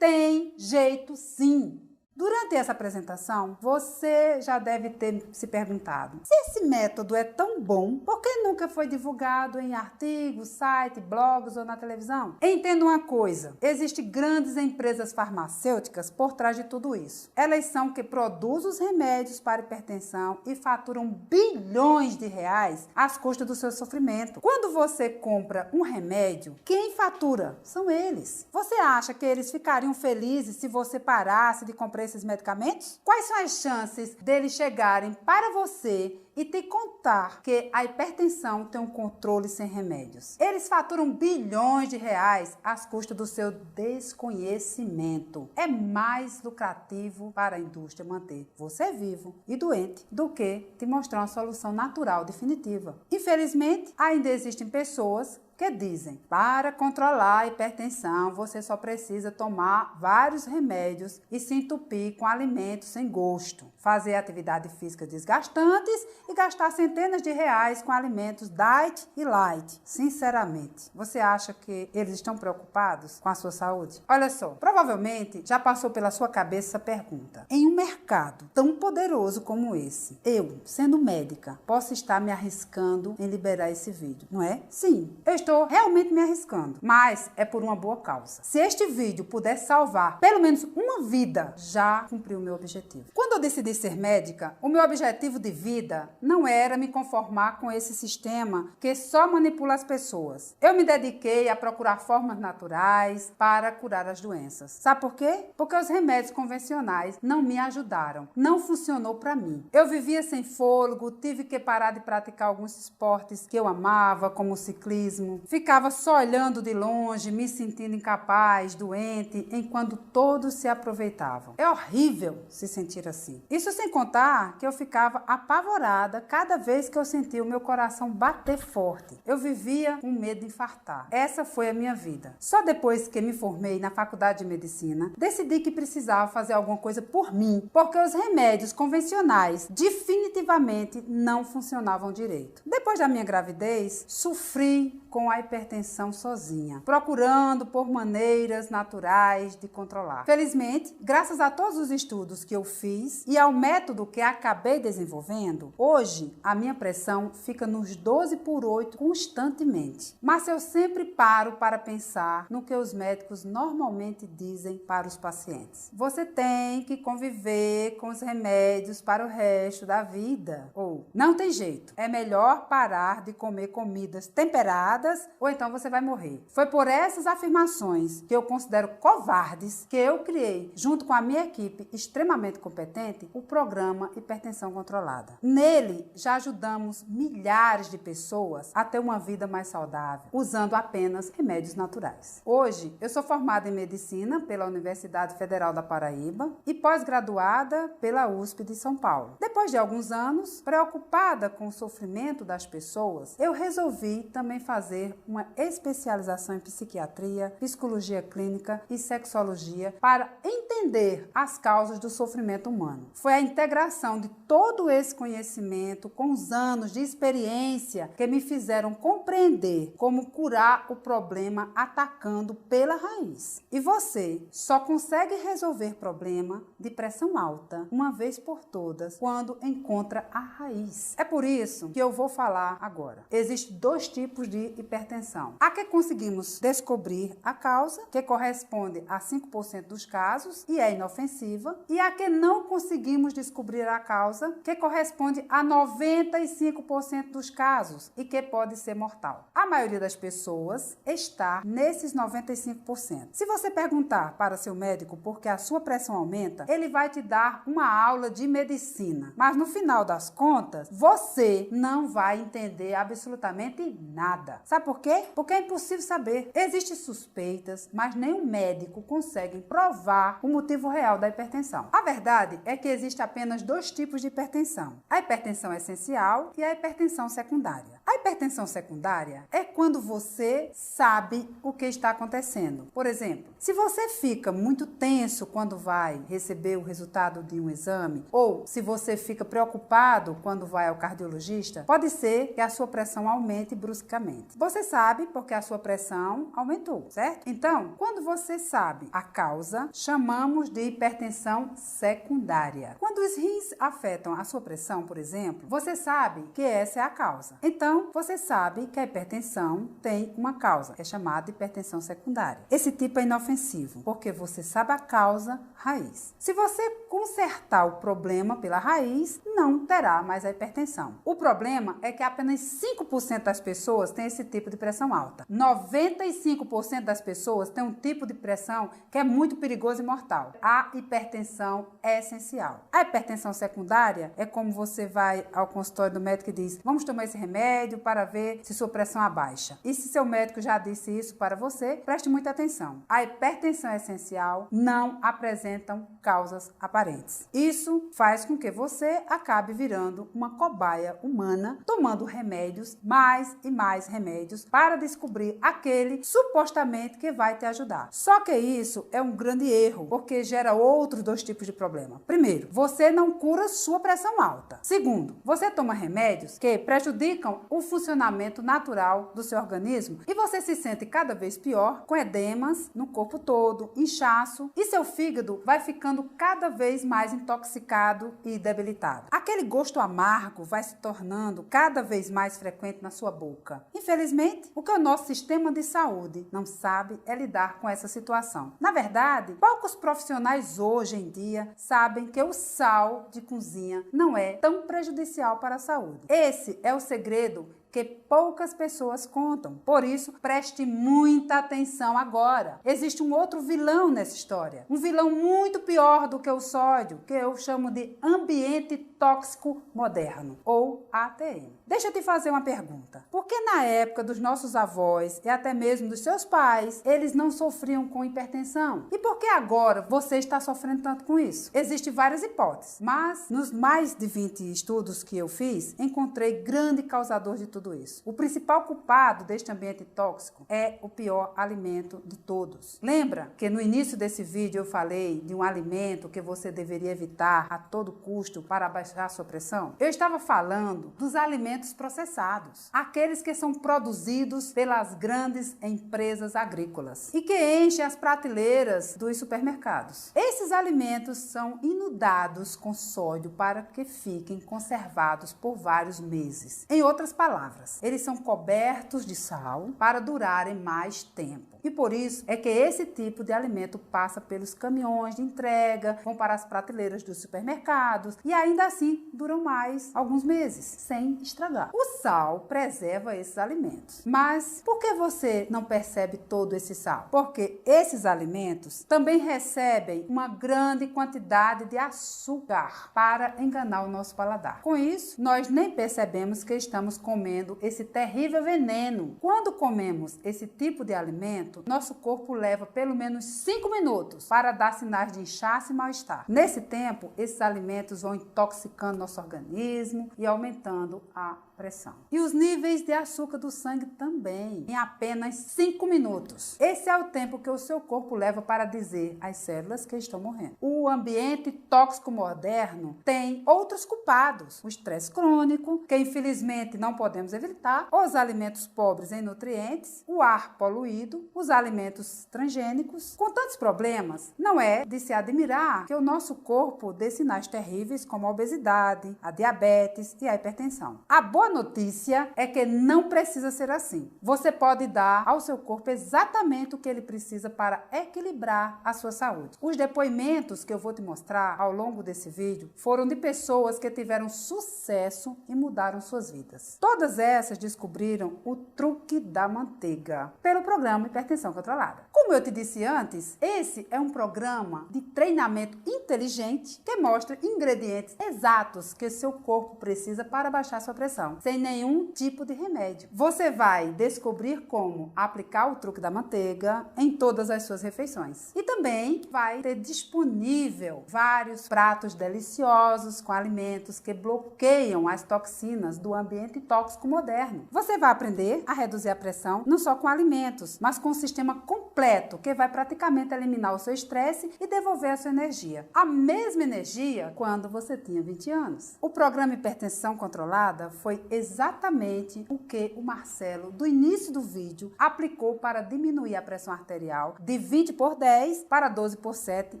Tem jeito sim. Durante essa apresentação, você já deve ter se perguntado: se esse método é tão bom, por que nunca foi divulgado em artigos, sites, blogs ou na televisão? Entenda uma coisa: existem grandes empresas farmacêuticas por trás de tudo isso. Elas são que produzem os remédios para hipertensão e faturam bilhões de reais às custas do seu sofrimento. Quando você compra um remédio, quem fatura? São eles. Você acha que eles ficariam felizes se você parasse de comprar esses medicamentos? Quais são as chances deles chegarem para você e te contar que a hipertensão tem um controle sem remédios? Eles faturam bilhões de reais às custas do seu desconhecimento. É mais lucrativo para a indústria manter você vivo e doente do que te mostrar uma solução natural definitiva. Infelizmente, ainda existem pessoas que dizem: para controlar a hipertensão, você só precisa tomar vários remédios e se entupir com alimentos sem gosto, fazer atividades físicas desgastantes e gastar centenas de reais com alimentos diet e light. Sinceramente, você acha que eles estão preocupados com a sua saúde? Olha só, provavelmente já passou pela sua cabeça essa pergunta: em um mercado tão poderoso como esse, eu, sendo médica, posso estar me arriscando em liberar esse vídeo, não é? Sim, eu estou realmente me arriscando, mas é por uma boa causa. Se este vídeo puder salvar pelo menos uma vida, já cumpriu o meu objetivo. Quando eu decidi ser médica, o meu objetivo de vida não era me conformar com esse sistema que só manipula as pessoas. Eu me dediquei a procurar formas naturais para curar as doenças. Sabe por quê? Porque os remédios convencionais não me ajudaram. Não funcionou para mim. Eu vivia sem fôlego, tive que parar de praticar alguns esportes que eu amava, como o ciclismo. Ficava só olhando de longe, me sentindo incapaz, doente, enquanto todos se aproveitavam. É horrível se sentir assim. Isso sem contar que eu ficava apavorada cada vez que eu sentia o meu coração bater forte. Eu vivia com medo de infartar. Essa foi a minha vida. Só depois que me formei na faculdade de medicina, decidi que precisava fazer alguma coisa por mim, porque os remédios convencionais definitivamente não funcionavam direito. Depois da minha gravidez, sofri com a hipertensão sozinha, procurando por maneiras naturais de controlar. Felizmente, graças a todos os estudos que eu fiz e ao método que acabei desenvolvendo, hoje a minha pressão fica nos 12/8 constantemente. Mas eu sempre paro para pensar no que os médicos normalmente dizem para os pacientes: você tem que conviver com os remédios para o resto da vida. Ou, não tem jeito, é melhor parar de comer comidas temperadas controladas ou então você vai morrer. Foi por essas afirmações que eu considero covardes que eu criei, junto com a minha equipe extremamente competente, o programa Hipertensão Controlada. Nele, já ajudamos milhares de pessoas a ter uma vida mais saudável, usando apenas remédios naturais. Hoje, eu sou formada em Medicina pela Universidade Federal da Paraíba e pós-graduada pela USP de São Paulo. Depois de alguns anos, preocupada com o sofrimento das pessoas, eu resolvi também fazer uma especialização em psiquiatria, psicologia clínica e sexologia para entender as causas do sofrimento humano. Foi a integração de todo esse conhecimento com os anos de experiência que me fizeram compreender como curar o problema atacando pela raiz. E você só consegue resolver problema de pressão alta uma vez por todas quando encontra a raiz. É por isso que eu vou falar agora. Existem dois tipos de hipertensão. A que conseguimos descobrir a causa, que corresponde a 5% dos casos e é inofensiva, e a que não conseguimos descobrir a causa, que corresponde a 95% dos casos e que pode ser mortal. A maioria das pessoas está nesses 95%. Se você perguntar para seu médico por que a sua pressão aumenta, ele vai te dar uma aula de medicina, mas no final das contas, você não vai entender absolutamente nada. Sabe por quê? Porque é impossível saber. Existem suspeitas, mas nenhum médico consegue provar o motivo real da hipertensão. A verdade é que existe apenas dois tipos de hipertensão: a hipertensão essencial e a hipertensão secundária. A hipertensão secundária é quando você sabe o que está acontecendo. Por exemplo, se você fica muito tenso quando vai receber o resultado de um exame, ou se você fica preocupado quando vai ao cardiologista, pode ser que a sua pressão aumente bruscamente. Você sabe porque a sua pressão aumentou, certo? Então, quando você sabe a causa, chamamos de hipertensão secundária. Quando os rins afetam a sua pressão, por exemplo, você sabe que essa é a causa. Então, você sabe que a hipertensão tem uma causa, é chamada hipertensão secundária. Esse tipo é inofensivo, porque você sabe a causa raiz. Se você consertar o problema pela raiz, não terá mais a hipertensão. O problema é que apenas 5% das pessoas têm esse tipo de pressão alta. 95% das pessoas têm um tipo de pressão que é muito perigoso e mortal. A hipertensão é essencial. A hipertensão secundária é como você vai ao consultório do médico e diz: vamos tomar esse remédio para ver se sua pressão abaixa. E se seu médico já disse isso para você, preste muita atenção. A hipertensão essencial não apresentam causas aparentes. Isso faz com que você acabe virando uma cobaia humana, tomando remédios, mais e mais remédios, para descobrir aquele supostamente que vai te ajudar. Só que isso é um grande erro, porque gera outros dois tipos de problema. Primeiro, você não cura sua pressão alta. Segundo, você toma remédios que prejudicam o funcionamento natural do seu organismo e você se sente cada vez pior, com edemas no corpo todo, inchaço, e seu fígado vai ficando cada vez mais intoxicado e debilitado. Aquele gosto amargo vai se tornando cada vez mais frequente na sua boca. Infelizmente, o que o nosso sistema de saúde não sabe é lidar com essa situação. Na verdade, poucos profissionais hoje em dia sabem que o sal de cozinha não é tão prejudicial para a saúde. Esse é o segredo que poucas pessoas contam. Por isso, preste muita atenção agora. Existe um outro vilão nessa história. Um vilão muito pior do que o sódio, que eu chamo de ambiente tóxico moderno, ou ATM. Deixa eu te fazer uma pergunta. Por que na época dos nossos avós e até mesmo dos seus pais, eles não sofriam com hipertensão? E por que agora você está sofrendo tanto com isso? Existem várias hipóteses, mas nos mais de 20 estudos que eu fiz, encontrei grande causador de tudo isso. O principal culpado deste ambiente tóxico é o pior alimento de todos. Lembra que no início desse vídeo eu falei de um alimento que você deveria evitar a todo custo para abaixar a sua pressão? Eu estava falando dos alimentos processados, aqueles que são produzidos pelas grandes empresas agrícolas e que enchem as prateleiras dos supermercados. Esses alimentos são inundados com sódio para que fiquem conservados por vários meses. Em outras palavras, eles são cobertos de sal para durarem mais tempo. corpo. E por isso é que esse tipo de alimento passa pelos caminhões de entrega, vão para as prateleiras dos supermercados e ainda assim duram mais alguns meses, sem estragar. O sal preserva esses alimentos. Mas por que você não percebe todo esse sal? Porque esses alimentos também recebem uma grande quantidade de açúcar para enganar o nosso paladar. Com isso, nós nem percebemos que estamos comendo esse terrível veneno. Quando comemos esse tipo de alimento, nosso corpo leva pelo menos 5 minutos para dar sinais de inchaço e mal-estar. Nesse tempo, esses alimentos vão intoxicando nosso organismo e aumentando a pressão. E os níveis de açúcar do sangue também, em apenas 5 minutos. Esse é o tempo que o seu corpo leva para dizer às células que estão morrendo. O ambiente tóxico moderno tem outros culpados. O estresse crônico, que infelizmente não podemos evitar, os alimentos pobres em nutrientes, o ar poluído, os alimentos transgênicos. Com tantos problemas, não é de se admirar que o nosso corpo dê sinais terríveis como a obesidade, a diabetes e a hipertensão. A boa notícia é que não precisa ser assim. Você pode dar ao seu corpo exatamente o que ele precisa para equilibrar a sua saúde. Os depoimentos que eu vou te mostrar ao longo desse vídeo foram de pessoas que tiveram sucesso e mudaram suas vidas. Todas essas descobriram o truque da manteiga pelo programa Hipertensão Controlada. Como eu te disse antes, esse é um programa de treinamento inteligente que mostra ingredientes exatos que seu corpo precisa para baixar sua pressão, sem nenhum tipo de remédio. Você vai descobrir como aplicar o truque da manteiga em todas as suas refeições. E também vai ter disponível vários pratos deliciosos com alimentos que bloqueiam as toxinas do ambiente tóxico moderno. Você vai aprender a reduzir a pressão não só com alimentos, mas com um sistema completo que vai praticamente eliminar o seu estresse e devolver a sua energia. A mesma energia quando você tinha 20 anos. O programa Hipertensão Controlada foi exatamente o que o Marcelo, do início do vídeo, aplicou para diminuir a pressão arterial de 20/10 para 12/7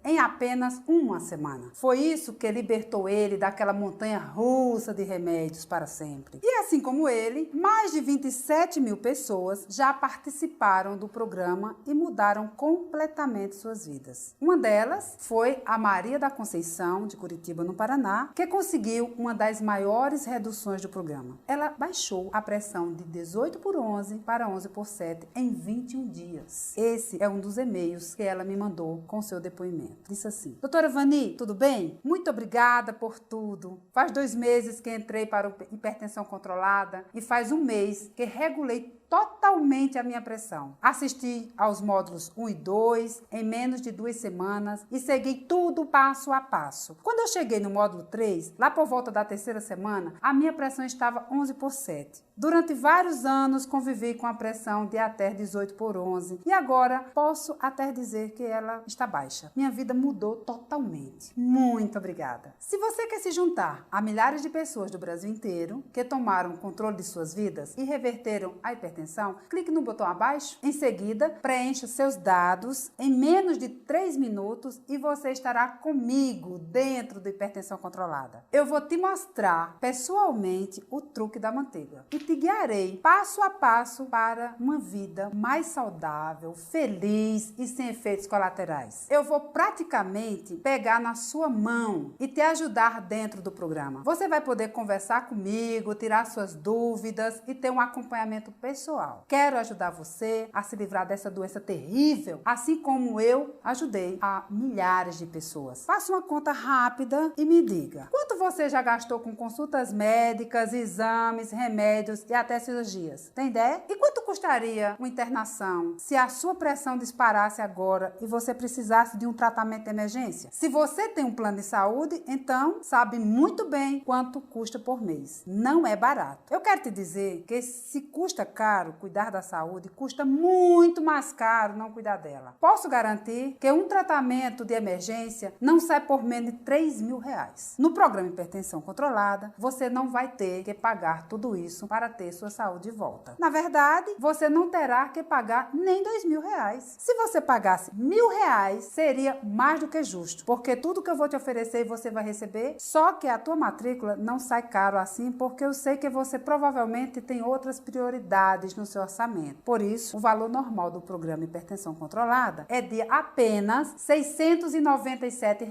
em apenas uma semana. Foi isso que libertou ele daquela montanha russa de remédios para sempre. E assim como ele, mais de 27 mil pessoas já participaram do programa e mudaram completamente suas vidas. Uma delas foi a Maria da Conceição, de Curitiba, no Paraná, que conseguiu uma das maiores reduções do programa. Ela baixou a pressão de 18/11 para 11/7 em 21 dias. Esse é um dos e-mails que ela me mandou com seu depoimento. Disse assim: Doutora Vani, tudo bem? Muito obrigada por tudo. Faz 2 meses que entrei para o Hipertensão Controlada e faz 1 mês que regulei totalmente a minha pressão. Assisti aos módulos 1 e 2 em menos de 2 semanas e segui tudo passo a passo. Quando eu cheguei no módulo 3, lá por volta da 3ª semana, a minha pressão estava 11/7. Durante vários anos convivi com a pressão de até 18/11 e agora posso até dizer que ela está baixa. Minha vida mudou totalmente. Muito obrigada. Se você quer se juntar a milhares de pessoas do Brasil inteiro que tomaram o controle de suas vidas e reverteram a hipertensão, clique no botão abaixo. Em seguida, preencha seus dados em menos de 3 minutos e você estará comigo dentro do Hipertensão Controlada. Eu vou te mostrar pessoalmente o truque da manteiga e te guiarei passo a passo para uma vida mais saudável, feliz e sem efeitos colaterais. Eu vou praticamente pegar na sua mão e te ajudar dentro do programa. Você vai poder conversar comigo, tirar suas dúvidas e ter um acompanhamento pessoal. Quero ajudar você a se livrar dessa doença terrível, assim como eu ajudei a milhares de pessoas. Faça uma conta rápida e me diga: quanto você já gastou com consultas médicas, exames, remédios e até cirurgias? Tem ideia? E quanto custaria uma internação se a sua pressão disparasse agora e você precisasse de um tratamento de emergência? Se você tem um plano de saúde, então sabe muito bem quanto custa por mês. Não é barato. Eu quero te dizer que se custa caro cuidar da saúde, custa muito mais caro não cuidar dela. Posso garantir que um tratamento de emergência não sai por menos de R$3.000. No programa Hipertensão Controlada, você não vai ter que pagar tudo isso para ter sua saúde de volta. Na verdade, você não terá que pagar nem R$2.000. Se você pagasse R$1.000, seria mais do que justo, porque tudo que eu vou te oferecer você vai receber, só que a tua matrícula não sai caro assim, porque eu sei que você provavelmente tem outras prioridades prioridades no seu orçamento. Por isso, o valor normal do programa Hipertensão Controlada é de apenas R$ 697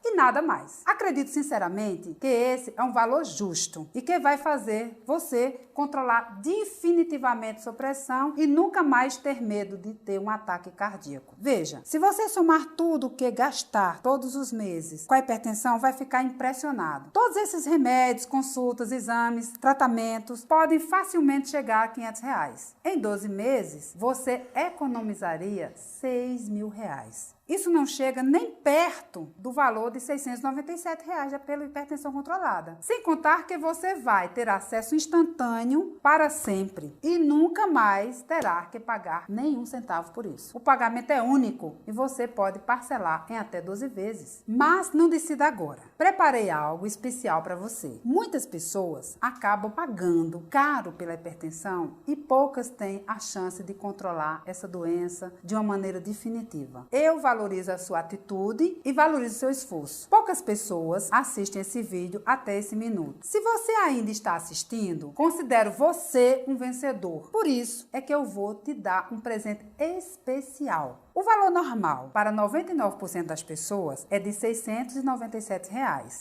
e nada mais. Acredito sinceramente que esse é um valor justo e que vai fazer você controlar definitivamente sua pressão e nunca mais ter medo de ter um ataque cardíaco. Veja, se você somar tudo o que gastar todos os meses com a hipertensão, vai ficar impressionado. Todos esses remédios, consultas, exames, tratamentos podem facilmente chegar a R$500. Em 12 meses, você economizaria R$6.000. Isso não chega nem perto do valor de R$ 697 pela hipertensão controlada. Sem contar que você vai ter acesso instantâneo para sempre e nunca mais terá que pagar nenhum centavo por isso. O pagamento é único e você pode parcelar em até 12 vezes. Mas não decida agora. Preparei algo especial para você. Muitas pessoas acabam pagando caro pela hipertensão e poucas têm a chance de controlar essa doença de uma maneira definitiva. Eu valorizo a sua atitude e valorizo o seu esforço. Poucas pessoas assistem esse vídeo até esse minuto. Se você ainda está assistindo, considero você um vencedor. Por isso é que eu vou te dar um presente especial. O valor normal para 99% das pessoas é de R$ 697.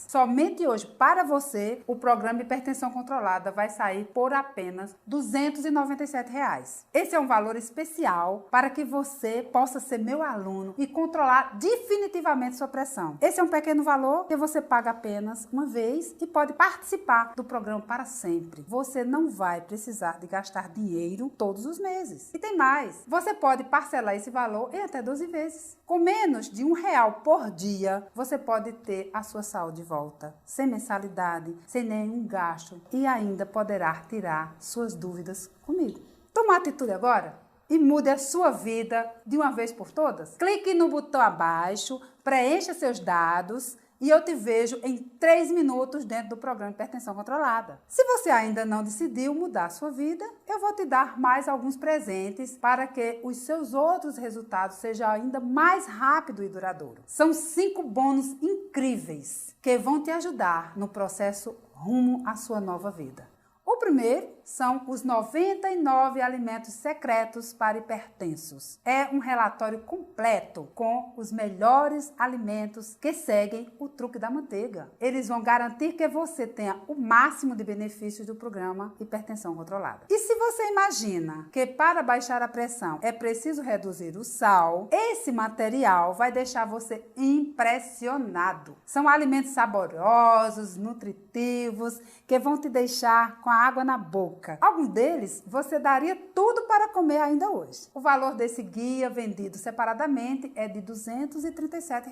Somente hoje, para você, o programa Hipertensão Controlada vai sair por apenas R$ 297. Esse é um valor especial para que você possa ser meu aluno e controlar definitivamente sua pressão. Esse é um pequeno valor que você paga apenas uma vez e pode participar do programa para sempre. Você não vai precisar de gastar dinheiro todos os meses. E tem mais, você pode parcelar esse valor em até 12 vezes. Com menos de R$1 por dia, você pode ter a sua saúde de volta, sem mensalidade, sem nenhum gasto e ainda poderá tirar suas dúvidas comigo. Toma uma atitude agora e mude a sua vida de uma vez por todas. Clique no botão abaixo, preencha seus dados e eu te vejo em 3 minutos dentro do programa Hipertensão Controlada. Se você ainda não decidiu mudar a sua vida, eu vou te dar mais alguns presentes para que os seus outros resultados sejam ainda mais rápido e duradouro. São 5 bônus incríveis que vão te ajudar no processo rumo à sua nova vida. O primeiro são os 99 alimentos secretos para hipertensos. É um relatório completo com os melhores alimentos que seguem o truque da manteiga. Eles vão garantir que você tenha o máximo de benefícios do programa Hipertensão Controlada. E se você imagina que para baixar a pressão é preciso reduzir o sal, esse material vai deixar você impressionado. São alimentos saborosos, nutritivos, que vão te deixar com a água na boca. Alguns deles você daria tudo para comer ainda hoje. O valor desse guia vendido separadamente é de R$ 237.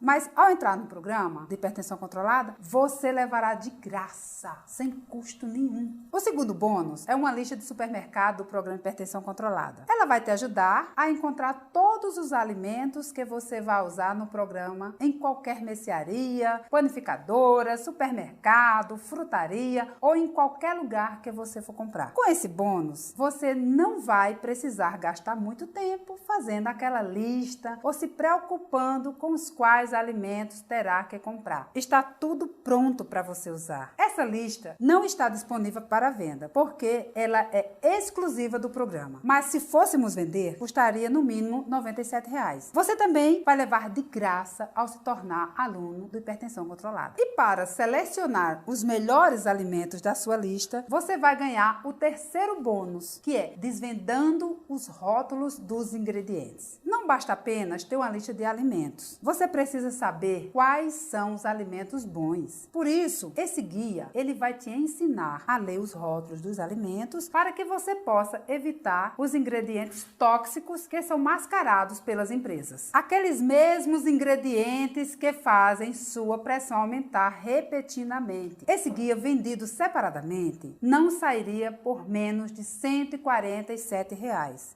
Mas ao entrar no programa de hipertensão controlada, você levará de graça, sem custo nenhum. O segundo bônus é uma lista de supermercado do programa Hipertensão Controlada. Ela vai te ajudar a encontrar todos os alimentos que você vai usar no programa em qualquer mercearia, panificadora, supermercado, frutaria ou em qualquer lugar que você for comprar. Com esse bônus, você não vai precisar gastar muito tempo fazendo aquela lista ou se preocupando com os quais alimentos terá que comprar. Está tudo pronto para você usar. Essa lista não está disponível para venda, porque ela é exclusiva do programa. Mas se fôssemos vender, custaria no mínimo R$ 97. Você também vai levar de graça ao se tornar aluno do Hipertensão Controlada. E para selecionar os melhores alimentos da sua lista, você vai ganhar o terceiro bônus, que é desvendando os rótulos dos ingredientes. Não basta apenas ter uma lista de alimentos. Você precisa saber quais são os alimentos bons. Por isso, esse guia, ele vai te ensinar a ler os rótulos dos alimentos para que você possa evitar os ingredientes tóxicos que são mascarados pelas empresas. Aqueles mesmos ingredientes que fazem sua pressão aumentar repetidamente. Esse guia vendido separadamente não sairia por menos de R$ 147.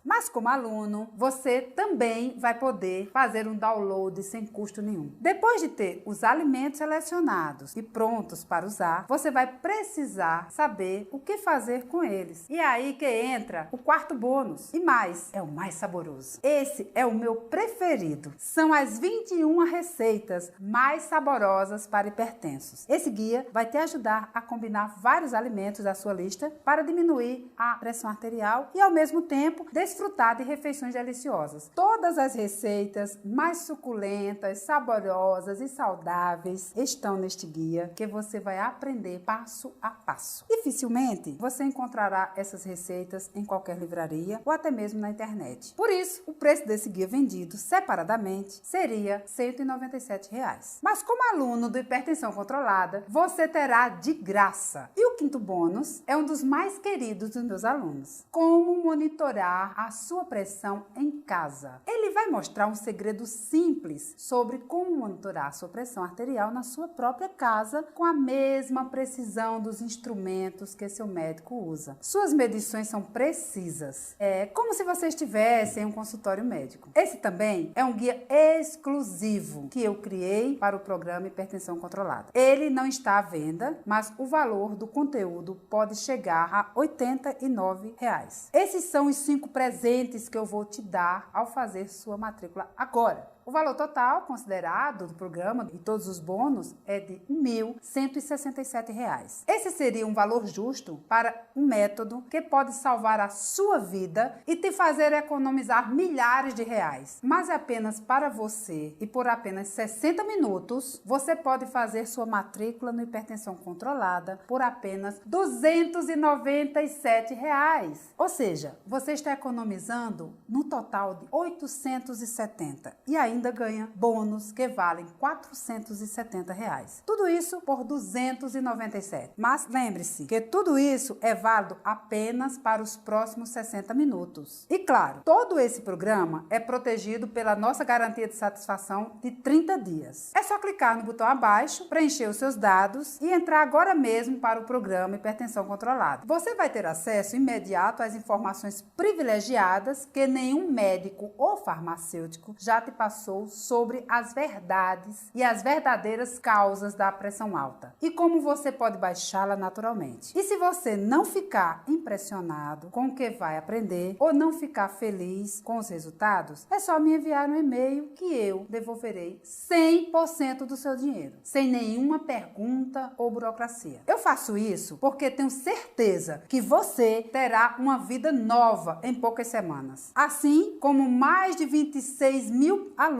Mas como aluno, você também vai poder fazer um download sem custo nenhum. Depois de ter os alimentos selecionados e prontos para usar, você vai precisar saber o que fazer com eles. E é aí que entra o quarto bônus. E mais, é o mais saboroso. Esse é o meu preferido. São as 21 receitas mais saborosas para hipertensos. Esse guia vai te ajudar a combinar vários alimentos da à sua lista para diminuir a pressão arterial e, ao mesmo tempo, desfrutar de refeições deliciosas. Todas as receitas mais suculentas, saborosas e saudáveis estão neste guia que você vai aprender passo a passo. Dificilmente você encontrará essas receitas em qualquer livraria ou até mesmo na internet. Por isso, o preço desse guia vendido separadamente seria R$ 197. Mas como aluno do Hipertensão Controlada, você terá de graça. E o quinto bônus é um dos mais queridos dos meus alunos. Como monitorar a sua pressão em casa. Ele vai mostrar um segredo simples sobre como monitorar a sua pressão arterial na sua própria casa com a mesma precisão dos instrumentos que seu médico usa. Suas medições são precisas. É como se você estivesse em um consultório médico. Esse também é um guia exclusivo que eu criei para o programa Hipertensão Controlada. Ele não está à venda, mas o valor do conteúdo pode chegar a R$ 89. Esses são os 5 presentes que eu vou te dar ao fazer sua matrícula agora. O valor total considerado do programa e todos os bônus é de R$ 1.167. Esse seria um valor justo para um método que pode salvar a sua vida e te fazer economizar milhares de reais. Mas é apenas para você e por apenas 60 minutos você pode fazer sua matrícula no Hipertensão Controlada por apenas R$ 297. Ou seja, você está economizando no total de 870 e ainda ganha bônus que valem R$ 470. Tudo isso por 297. Mas lembre-se que tudo isso é válido apenas para os próximos 60 minutos. E claro, todo esse programa é protegido pela nossa garantia de satisfação de 30 dias. É só clicar no botão abaixo, preencher os seus dados e entrar agora mesmo para o programa Hipertensão Controlada. Você vai ter acesso imediato às informações privilegiadas que nenhum médico ou farmacêutico já te passou sobre as verdades e as verdadeiras causas da pressão alta e como você pode baixá-la naturalmente. E se você não ficar impressionado com o que vai aprender ou não ficar feliz com os resultados, é só me enviar um e-mail que eu devolverei 100% do seu dinheiro, sem nenhuma pergunta ou burocracia. Eu faço isso porque tenho certeza que você terá uma vida nova em poucas semanas. Assim como mais de 26 mil alunos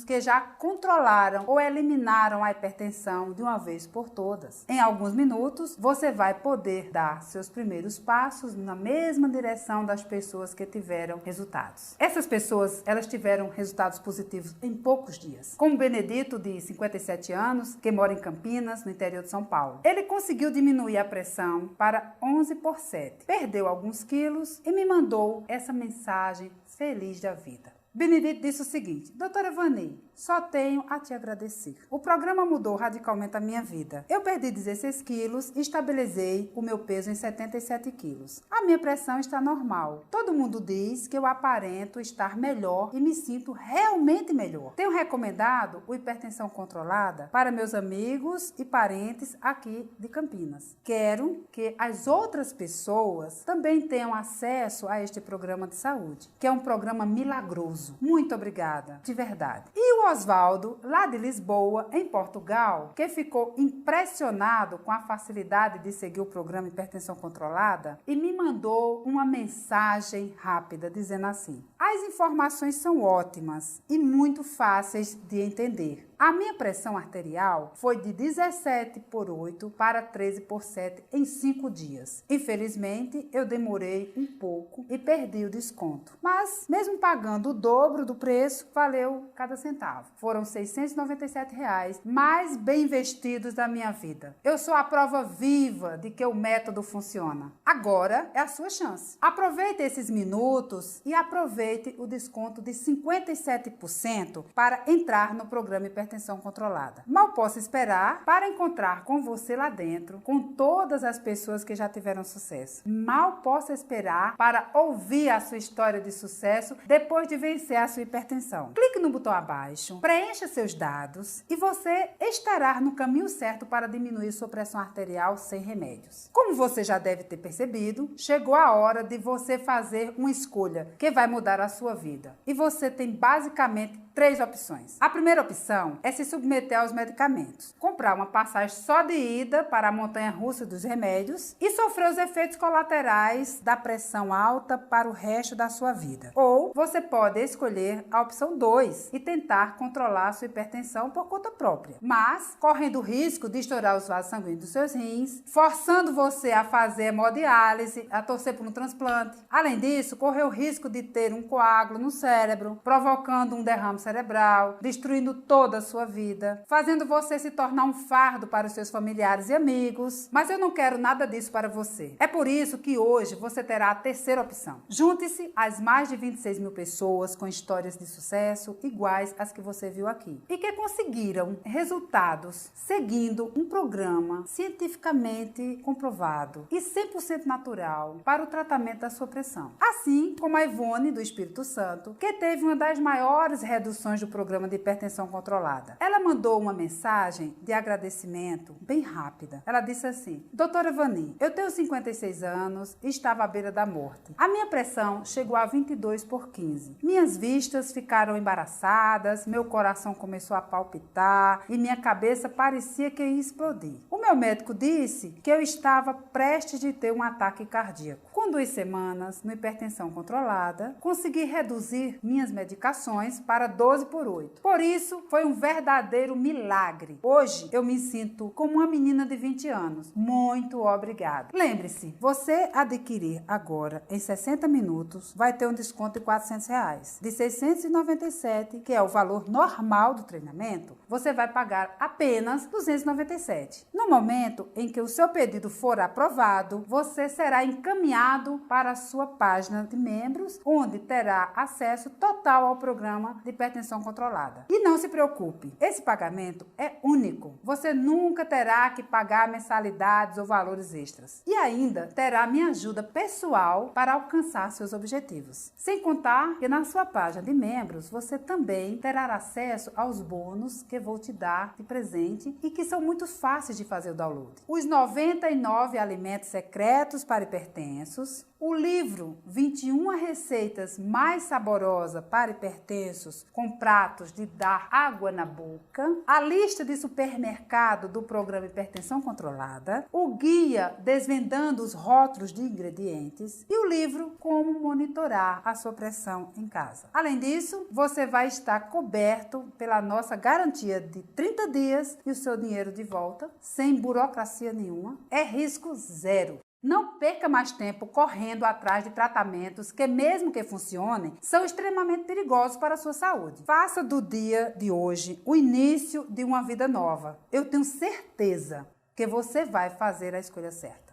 que já controlaram ou eliminaram a hipertensão de uma vez por todas. Em alguns minutos, você vai poder dar seus primeiros passos na mesma direção das pessoas que tiveram resultados. Essas pessoas, elas tiveram resultados positivos em poucos dias. Como Benedito, de 57 anos, que mora em Campinas, no interior de São Paulo. Ele conseguiu diminuir a pressão para 11/7, perdeu alguns quilos e me mandou essa mensagem feliz da vida. Benedito disse o seguinte: Doutora Vani, só tenho a te agradecer. O programa mudou radicalmente a minha vida. Eu perdi 16 quilos e estabilizei o meu peso em 77 quilos. A minha pressão está normal. Todo mundo diz que eu aparento estar melhor e me sinto realmente melhor. Tenho recomendado o Hipertensão Controlada para meus amigos e parentes aqui de Campinas. Quero que as outras pessoas também tenham acesso a este programa de saúde, que é um programa milagroso. Muito obrigada, de verdade. E o Oswaldo, lá de Lisboa, em Portugal, que ficou impressionado com a facilidade de seguir o programa Hipertensão Controlada e me mandou uma mensagem rápida dizendo assim: as informações são ótimas e muito fáceis de entender. A minha pressão arterial foi de 17/8 para 13/7 em 5 dias. Infelizmente, eu demorei um pouco e perdi o desconto. Mas, mesmo pagando o dobro do preço, valeu cada centavo. Foram R$ 697 mais bem investidos da minha vida. Eu sou a prova viva de que o método funciona. Agora é a sua chance. Aproveite esses minutos e aproveite o desconto de 57% para entrar no programa Hipertensão Controlada. Mal posso esperar para encontrar com você lá dentro, com todas as pessoas que já tiveram sucesso. Mal posso esperar para ouvir a sua história de sucesso depois de vencer a sua hipertensão. Clique no botão abaixo, preencha seus dados e você estará no caminho certo para diminuir sua pressão arterial sem remédios. Como você já deve ter percebido, chegou a hora de você fazer uma escolha que vai mudar a sua vida. E você tem basicamente 3 opções. A primeira opção é se submeter aos medicamentos, comprar uma passagem só de ida para a montanha-russa dos remédios e sofrer os efeitos colaterais da pressão alta para o resto da sua vida. Ou você pode escolher a opção 2 e tentar controlar a sua hipertensão por conta própria, mas correndo o risco de estourar os vasos sanguíneos dos seus rins, forçando você a fazer hemodiálise, a torcer por um transplante. Além disso, correr o risco de ter um coágulo no cérebro, provocando um derrame cerebral, destruindo toda a sua vida, fazendo você se tornar um fardo para os seus familiares e amigos. Mas eu não quero nada disso para você. É por isso que hoje você terá a terceira opção. Junte-se às mais de 26 mil pessoas com histórias de sucesso iguais às que você viu aqui e que conseguiram resultados seguindo um programa cientificamente comprovado e 100% natural para o tratamento da sua pressão. Assim como a Ivone do Espírito Santo, que teve uma das maiores reduções do programa de hipertensão controlada. Ela mandou uma mensagem de agradecimento bem rápida. Ela disse assim: Doutora Ivone, eu tenho 56 anos e estava à beira da morte. A minha pressão chegou a 22/15. Minhas vistas ficaram embaraçadas, meu coração começou a palpitar e minha cabeça parecia que ia explodir. O meu médico disse que eu estava prestes de ter um ataque cardíaco. Com 2 semanas no hipertensão controlada, consegui reduzir minhas medicações para 12/8. Por isso, foi um verdadeiro milagre. Hoje, eu me sinto como uma menina de 20 anos. Muito obrigada. Lembre-se, você adquirir agora em 60 minutos, vai ter um desconto de R$400. De 697, que é o valor normal do treinamento, você vai pagar apenas 297. No momento em que o seu pedido for aprovado, você será encaminhado para a sua página de membros, onde terá acesso total ao programa de hipertensão controlada. E não se preocupe, esse pagamento é único. Você nunca terá que pagar mensalidades ou valores extras. E ainda terá minha ajuda pessoal para alcançar seus objetivos. Sem contar que na sua página de membros, você também terá acesso aos bônus que vou te dar de presente e que são muito fáceis de fazer o download. Os 99 alimentos secretos para hipertensos, o livro 21 receitas mais saborosas para hipertensos com pratos de dar água na boca, a lista de supermercado do programa Hipertensão Controlada, o guia desvendando os rótulos de ingredientes e o livro Como monitorar a sua pressão em casa. Além disso, você vai estar coberto pela nossa garantia de 30 dias e o seu dinheiro de volta, sem burocracia nenhuma, é risco zero. Não perca mais tempo correndo atrás de tratamentos que, mesmo que funcionem, são extremamente perigosos para a sua saúde. Faça do dia de hoje o início de uma vida nova. Eu tenho certeza que você vai fazer a escolha certa.